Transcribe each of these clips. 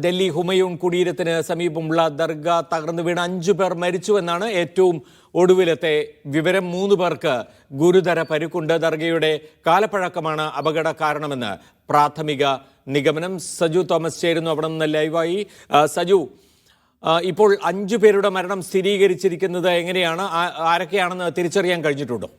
ഡൽഹി ഹുമയൂൺ കുടീരത്തിന് സമീപമുള്ള ദർഗ തകർന്നു വീണ് 5 പേർ മരിച്ചുവെന്നാണ് ഏറ്റവും ഒടുവിലത്തെ വിവരം. 3 പേർക്ക് ഗുരുതര പരിക്കുണ്ട്. ദർഗയുടെ കാലപ്പഴക്കമാണ് അപകട കാരണമെന്ന് പ്രാഥമിക നിഗമനം. സജു തോമസ് ചേരുന്നു അവിടെ നിന്ന് ലൈവായി. സജു, ഇപ്പോൾ 5 പേരുടെ മരണം സ്ഥിരീകരിച്ചിരിക്കുന്നത് എങ്ങനെയാണ്? ആരൊക്കെയാണെന്ന് തിരിച്ചറിയാൻ കഴിഞ്ഞിട്ടുണ്ടോ?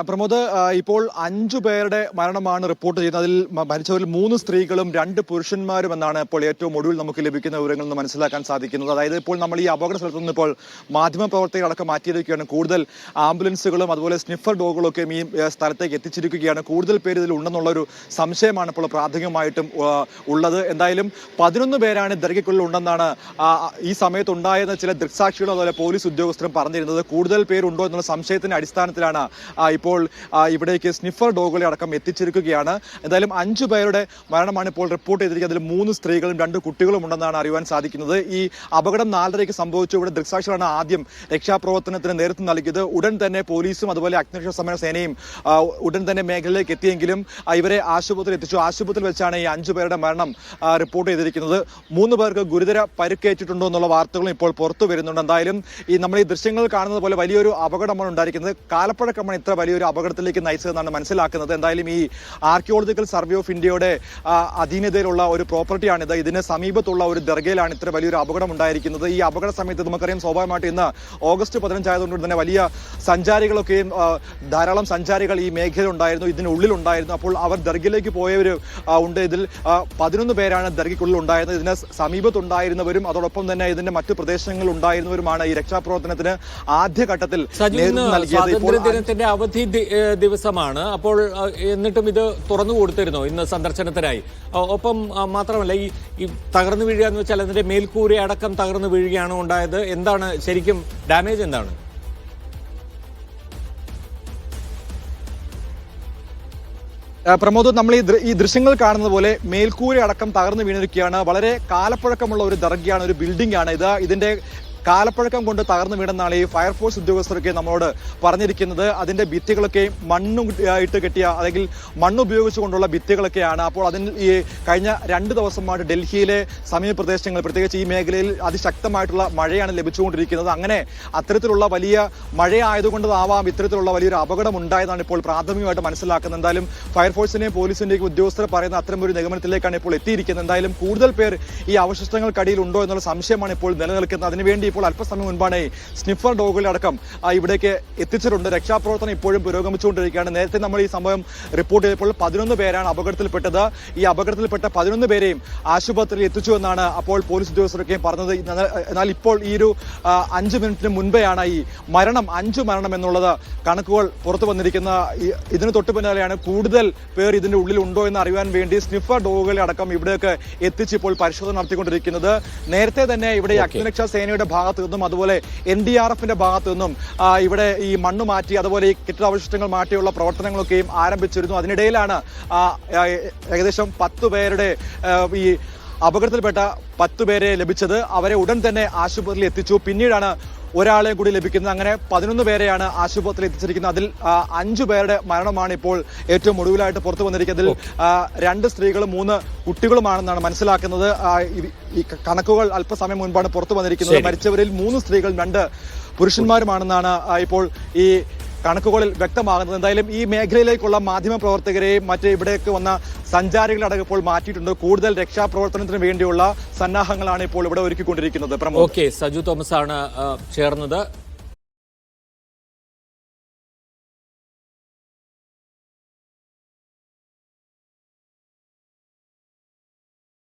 പ്രമോദ്, ഇപ്പോൾ 5 പേരുടെ മരണമാണ് റിപ്പോർട്ട് ചെയ്യുന്നത്. അതിൽ മരിച്ചവരിൽ 3 സ്ത്രീകളും 2 പുരുഷന്മാരും എന്നാണ് ഇപ്പോൾ ഏറ്റവും ഒടുവിൽ നമുക്ക് ലഭിക്കുന്ന വിവരങ്ങളിൽ നിന്ന് മനസ്സിലാക്കാൻ സാധിക്കുന്നത്. അതായത് ഇപ്പോൾ നമ്മൾ ഈ അപകട സ്ഥലത്ത് നിന്ന് ഇപ്പോൾ മാധ്യമപ്രവർത്തകരടക്കം മാറ്റിയിരിക്കുകയാണ്. കൂടുതൽ ആംബുലൻസുകളും അതുപോലെ സ്നിഫർ ഡോഗുകളൊക്കെ ഈ സ്ഥലത്തേക്ക് എത്തിച്ചിരിക്കുകയാണ്. കൂടുതൽ പേര് ഇതിൽ ഉണ്ടെന്നുള്ള ഒരു സംശയമാണ് ഇപ്പോൾ പ്രാഥമികമായിട്ടും ഉള്ളത്. എന്തായാലും 11 പേരാണ് ദർഗയ്ക്കുള്ളിൽ ഉണ്ടെന്നാണ് ഈ സമയത്ത് ഉണ്ടായിരുന്ന ചില ദൃക്സാക്ഷികളും അതുപോലെ പോലീസ് ഉദ്യോഗസ്ഥരും പറഞ്ഞിരുന്നത്. കൂടുതൽ പേരുണ്ടോ എന്നുള്ള സംശയത്തിന്റെ അടിസ്ഥാനത്തിലാണ് ഇപ്പോൾ ഇവിടേക്ക് സ്നിഫർ ഡോഗുകളെ അടക്കം എത്തിച്ചിരിക്കുകയാണ്. എന്തായാലും 5 പേരുടെ മരണമാണ് ഇപ്പോൾ റിപ്പോർട്ട് ചെയ്തിരിക്കുന്നത്. അതിൽ 3 സ്ത്രീകളും 2 കുട്ടികളും ഉണ്ടെന്നാണ് അറിയുവാൻ സാധിക്കുന്നത്. ഈ അപകടം 4:30 സംഭവിച്ചു. ഇവിടെ ദൃക്സാക്ഷികളാണ് ആദ്യം രക്ഷാപ്രവർത്തനത്തിന് നേതൃത്വം നൽകിയത്. ഉടൻ തന്നെ പോലീസും അതുപോലെ അഗ്നിരക്ഷാ സമര സേനയും ഉടൻ തന്നെ മേഖലയിലേക്ക് എത്തിയെങ്കിലും ഇവരെ ആശുപത്രിയിൽ എത്തിച്ചു. ആശുപത്രിയിൽ വെച്ചാണ് ഈ 5 പേരുടെ മരണം റിപ്പോർട്ട് ചെയ്തിരിക്കുന്നത്. 3 പേർക്ക് ഗുരുതര പരിക്കേറ്റിട്ടുണ്ടോ എന്നുള്ള വാർത്തകളും ഇപ്പോൾ പുറത്തു വരുന്നുണ്ട്. എന്തായാലും നമ്മൾ ഈ ദൃശ്യങ്ങൾ കാണുന്നത് പോലെ വലിയൊരു അപകടമാണ് ഉണ്ടായിരിക്കുന്നത്. കാലപ്പഴക്കമാണ് ഇത്ര വലിയൊരു അപകടത്തിലേക്ക് നയിച്ചതെന്നാണ് മനസ്സിലാക്കുന്നത്. എന്തായാലും ഈ ആർക്കിയോളജിക്കൽ സർവേ ഓഫ് ഇന്ത്യയുടെ അധീനതയിലുള്ള ഒരു പ്രോപ്പർട്ടിയാണിത്. ഇതിന് സമീപത്തുള്ള ഒരു ദർഗയിലാണ് ഇത്ര വലിയൊരു അപകടം ഉണ്ടായിരിക്കുന്നത്. ഈ അപകട സമയത്ത് നമുക്കറിയാം, സ്വാഭാവികമായിട്ട് ഇന്ന് ഓഗസ്റ്റ് 15 ആയതുകൊണ്ട് തന്നെ വലിയ സഞ്ചാരികളൊക്കെയും ധാരാളം സഞ്ചാരികൾ ഈ മേഖലയിൽ ഉണ്ടായിരുന്നു, ഇതിനുള്ളിലുണ്ടായിരുന്നു. അപ്പോൾ അവർ ദർഗയിലേക്ക് പോയവർ ഉണ്ട്. ഇതിൽ 11 പേരാണ് ദർഗയ്ക്കുള്ളിൽ ഉണ്ടായിരുന്നത്. ഇതിന് സമീപത്തുണ്ടായിരുന്നവരും അതോടൊപ്പം തന്നെ ഇതിന്റെ മറ്റു പ്രദേശങ്ങളിൽ ഉണ്ടായിരുന്നവരുമാണ് ഈ രക്ഷാപ്രവർത്തനത്തിന് ആദ്യഘട്ടത്തിൽ നേതൃത്വം നൽകിയത്. അവധി ദിവസമാണ്. അപ്പോൾ എന്നിട്ടും ഇത് തുറന്നു കൊടുത്തിരുന്നു ഇന്ന് സന്ദർശനത്തിനായി. ഒപ്പം മാത്രമല്ല, ഈ തകർന്നു വീഴുക എന്ന് വെച്ചാൽ അതിന്റെ മേൽക്കൂര അടക്കം തകർന്നു വീഴുകയാണ് ഉണ്ടായത്. എന്താണ് ശരിക്കും ഡാമേജ് എന്താണ്? പ്രമോദ്, നമ്മൾ ഈ ദൃശ്യങ്ങൾ കാണുന്നത് പോലെ മേൽക്കൂര അടക്കം തകർന്നു വീണിരിക്കുകയാണ്. വളരെ കാലപ്പഴക്കമുള്ള ഒരു ദർഗയാണ്, ഒരു ബിൽഡിംഗ് ആണ് ഇത്. ഇതിന്റെ കാലപ്പഴക്കം കൊണ്ട് തകർന്നു വീണെന്നാണ് ഈ ഫയർഫോഴ്സ് ഉദ്യോഗസ്ഥരൊക്കെ നമ്മളോട് പറഞ്ഞിരിക്കുന്നത്. അതിന്റെ ഭിത്തികളൊക്കെ ഇട്ട് കെട്ടിയ അല്ലെങ്കിൽ മണ്ണ് ഉപയോഗിച്ചുകൊണ്ടുള്ള ഭിത്തികളൊക്കെയാണ്. അപ്പോൾ അതിന് ഈ കഴിഞ്ഞ 2 ദിവസമായിട്ട് ഡൽഹിയിലെ സമീപ പ്രദേശങ്ങൾ, പ്രത്യേകിച്ച് ഈ മേഖലയിൽ അതിശക്തമായിട്ടുള്ള മഴയാണ് ലഭിച്ചുകൊണ്ടിരിക്കുന്നത്. അങ്ങനെ അത്തരത്തിലുള്ള വലിയ മഴയായതുകൊണ്ടാവാം ഇത്തരത്തിലുള്ള വലിയൊരു അപകടം ഉണ്ടായതാണ് ഇപ്പോൾ പ്രാഥമികമായിട്ട് മനസ്സിലാക്കുന്നത്. എന്തായാലും ഫയർഫോഴ്സിന്റെയും പോലീസിന്റെയും ഉദ്യോഗസ്ഥർ പറയുന്ന അത്തരം ഒരു നിഗമനത്തിലേക്കാണ് ഇപ്പോൾ എത്തിയിരിക്കുന്നത്. എന്തായാലും കൂടുതൽ പേർ ഈ അവശിഷ്ടങ്ങൾക്കടിയിൽ ഉണ്ടോ എന്നുള്ള സംശയമാണ് ഇപ്പോൾ നിലനിൽക്കുന്നത്. അതിനുവേണ്ടി ഇപ്പോൾ അല്പസമയം മുൻപാണ് സ്നിഫർ ഡോഗുകളടക്കം ഇവിടേക്ക് എത്തിച്ചിട്ടുണ്ട്. രക്ഷാപ്രവർത്തനം ഇപ്പോഴും പുരോഗമിച്ചുകൊണ്ടിരിക്കുകയാണ്. നേരത്തെ നമ്മൾ ഈ സംഭവം റിപ്പോർട്ട് ചെയ്തപ്പോൾ 11 പേരാണ് അപകടത്തിൽപ്പെട്ടത്. ഈ അപകടത്തിൽപ്പെട്ട 11 പേരെയും ആശുപത്രിയിൽ എത്തിച്ചു എന്നാണ് അപ്പോൾ പോലീസ് ഉദ്യോഗസ്ഥരൊക്കെ പറഞ്ഞത്. എന്നാൽ ഇപ്പോൾ ഈ ഒരു 5 മിനിറ്റിന് മുൻപെയാണ് ഈ 5 മരണം എന്നുള്ളത് കണക്കുകൾ പുറത്തു വന്നിരിക്കുന്ന. ഇതിന് തൊട്ട് പിന്നാലെയാണ് കൂടുതൽ പേർ ഇതിന്റെ ഉള്ളിൽ ഉണ്ടോ എന്ന് അറിയാൻ വേണ്ടി സ്നിഫർ ഡോഗുകളെ അടക്കം ഇവിടേക്ക് എത്തിച്ച് ഇപ്പോൾ പരിശോധന നടത്തിക്കൊണ്ടിരിക്കുന്നത്. നേരത്തെ തന്നെ ഇവിടെ അഗ്നിരക്ഷാ സേനയുടെ ഭാഗത്തു നിന്നും അതുപോലെ NDRFന്റെ ഭാഗത്തു നിന്നും ഇവിടെ ഈ മണ്ണ് മാറ്റി അതുപോലെ ഈ കെട്ടിടാവശിഷ്ടങ്ങൾ മാറ്റിയുള്ള പ്രവർത്തനങ്ങളൊക്കെയും ആരംഭിച്ചിരുന്നു. അതിനിടയിലാണ് ഏകദേശം 10 പേരുടെ ഈ അപകടത്തിൽപ്പെട്ട 10 പേരെ ലഭിച്ചത്. അവരെ ഉടൻ തന്നെ ആശുപത്രിയിൽ എത്തിച്ചു. പിന്നീടാണ് ഒരാളെ കൂടി ലഭിക്കുന്നത്. അങ്ങനെ 11 പേരെയാണ് ആശുപത്രിയിൽ എത്തിച്ചിരിക്കുന്നത്. അതിൽ 5 പേരുടെ മരണമാണ് ഇപ്പോൾ ഏറ്റവും ഒടുവിലായിട്ട് പുറത്തു വന്നിരിക്കുന്നതിൽ 2 സ്ത്രീകളും 3 കുട്ടികളുമാണെന്നാണ് മനസ്സിലാക്കുന്നത്. ഈ കണക്കുകൾ അല്പസമയം മുൻപാണ് പുറത്തു വന്നിരിക്കുന്നത്. മരിച്ചവരിൽ 3 സ്ത്രീകളും 2 പുരുഷന്മാരുമാണെന്നാണ് ഇപ്പോൾ ഈ കണക്കുകളിൽ വ്യക്തമാകുന്നത്. എന്തായാലും ഈ മേഖലയിലേക്കുള്ള മാധ്യമ പ്രവർത്തകരെയും മറ്റ് ഇവിടേക്ക് വന്ന സഞ്ചാരികളടക്കം ഇപ്പോൾ മാറ്റിയിട്ടുണ്ട്. കൂടുതൽ രക്ഷാപ്രവർത്തനത്തിന് വേണ്ടിയുള്ള സന്നാഹങ്ങളാണ് ഇപ്പോൾ ഇവിടെ ഒരുക്കിക്കൊണ്ടിരിക്കുന്നത്. ഓക്കെ, സജു തോമസ് ആണ് ചേർന്നത്.